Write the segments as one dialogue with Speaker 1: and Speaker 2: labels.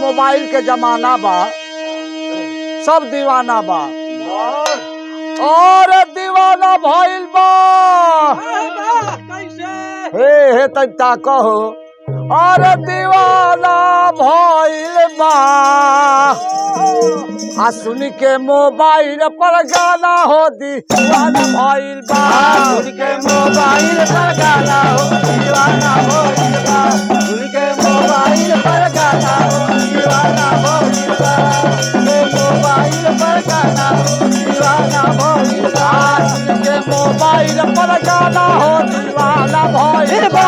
Speaker 1: Mobile के जमाना बा, सब दीवाना बा और दीवाना भइल बा। हे तैता कहो और दीवाना भइल बा। आ सुन के मोबाइल पर गाना हो दीवाना भइल बा।
Speaker 2: सुन के मोबाइल पर गाना हो दीवाना भइल बा। सुन के मोबाइल पर गाना हो दीवाना भइल बा। मोबाइल पर गाना हो दीवाना भइल बा।
Speaker 1: सुन के मोबाइल पर गाना हो दीवाना भइल बा।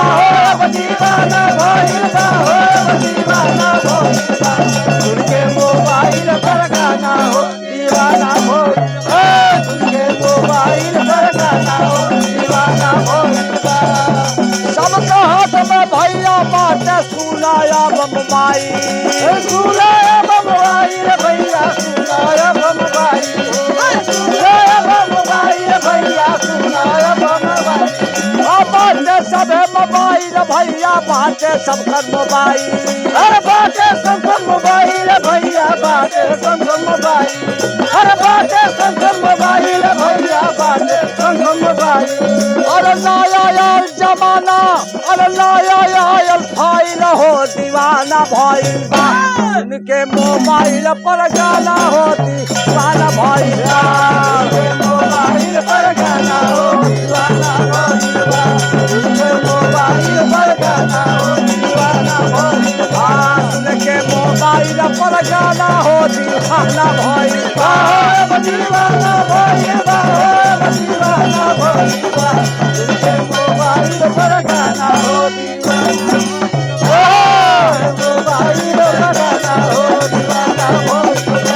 Speaker 2: दीवाना भइल बा हो दीवाना भइल बा। सुन के मोबाइल पर गाना हो दीवाना भइल बा। सुन के मोबाइल पर गाना हो दीवाना भइल बा।
Speaker 1: सबका हाथ में भैया बाटे सुनाया मोबाइल।
Speaker 2: सुनाया मोबाइल भैया सुनाया मोबाइल। सुनाया मोबाइल भैया सुनाया मोबाइल।
Speaker 1: बाटे सब मोबाइल भैया बाटे सबका मोबाइल।
Speaker 2: अरे बाटे सबका मोबाइल भैया बाटे सबका मोबाइल। अरे बाटे सबका मोबाइल भैया बाटे सबका मोबाइल।
Speaker 1: अरे नया यार जमाना, अरे नया यार फाइल हो दीवाना भइल बा। इनके मोबाइल पर गाना हो दीवाना भइल बा।
Speaker 2: मोबाइल पर गाना हो दीवाना भइल बा। इनके मोबाइल पर गाना हो दीवाना भइल बा।
Speaker 1: इनके मोबाइल पर गाना हो दीवाना भइल बा।
Speaker 2: दीवाना भइल बा दीवाना भइल बा। इनके मोबाइल पर गाना हो दीवाना। मोबाइल पर गाना हो दीवाना भइल बा।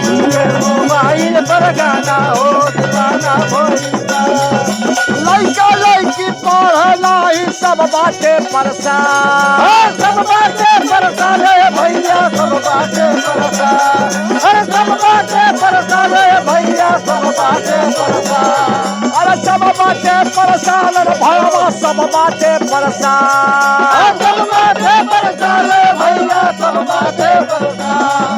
Speaker 2: इनके मोबाइल पर गाना हो दीवाना भइल बा।
Speaker 1: लइका लइकी पढ़ना ही सब बाटे परेशान।
Speaker 2: सब बाटे परेशान है भैया सब बाटे परेशान। अरे सब बाटे परेशान है भैया सब बाटे परेशान।
Speaker 1: अरे सब बाटे परेशान, अरे भैया सब बाटे परेशान।
Speaker 2: सब बाटे परेशान है भैया सब बाटे परेशान।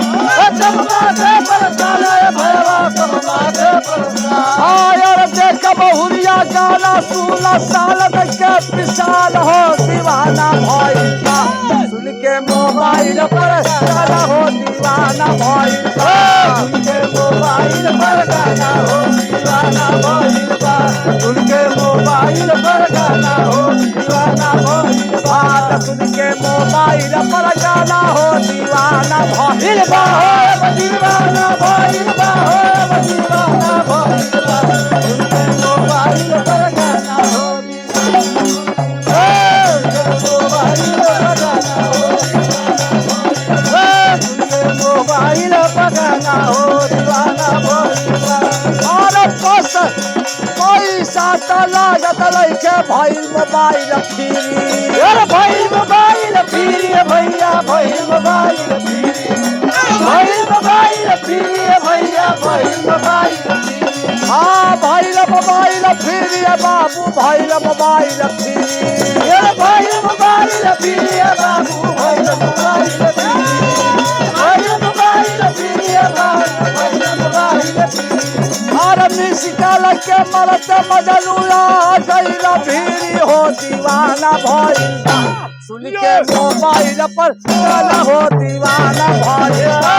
Speaker 2: सब बाटे परेशान है भैया सब बाटे परेशान।
Speaker 1: आयर देख बहुरिया गाना सुना साल के पिसाल हो दीवाना भइल बा। सुन के मोबाइल पर गाना हो दीवाना भइल बा।
Speaker 2: उनके मोबाइल पर गाना हो दीवाना भइल बा। उनके मोबाइल पर गाना हो दीवाना भइल बा।
Speaker 1: सुन के मोबाइल पर गाना हो दीवाना भइल बा।
Speaker 2: दीवाना भइल बा दीवाना भइल बा। उनके मोबाइल पर गाना हो मोबाइल पर गाना हो मोबाइल पर गाना हो दीवाना भइल बा।
Speaker 1: और बस पैसा त लागत लइके भइल मोबाइल फ्री।
Speaker 2: अरे भइल मोबाइल फ्री भैया भइल मोबाइल फ्री। भइल मोबाइल फ्री भैया भइल मोबाइल फ्री।
Speaker 1: हाँ भइल मोबाइल फ्री बाबू भइल मोबाइल फ्री।
Speaker 2: अरे भइल मोबाइल फ्री बाबू भइल मोबाइल फ्री। भइल मोबाइल फ्री बाबू भइल मोबाइल फ्री।
Speaker 1: और मिसिकल के मरते मजलूया गइल भीरी हो दीवाना भइल बा। सुन के मोबाइल पर गाना हो दीवाना भइल बा।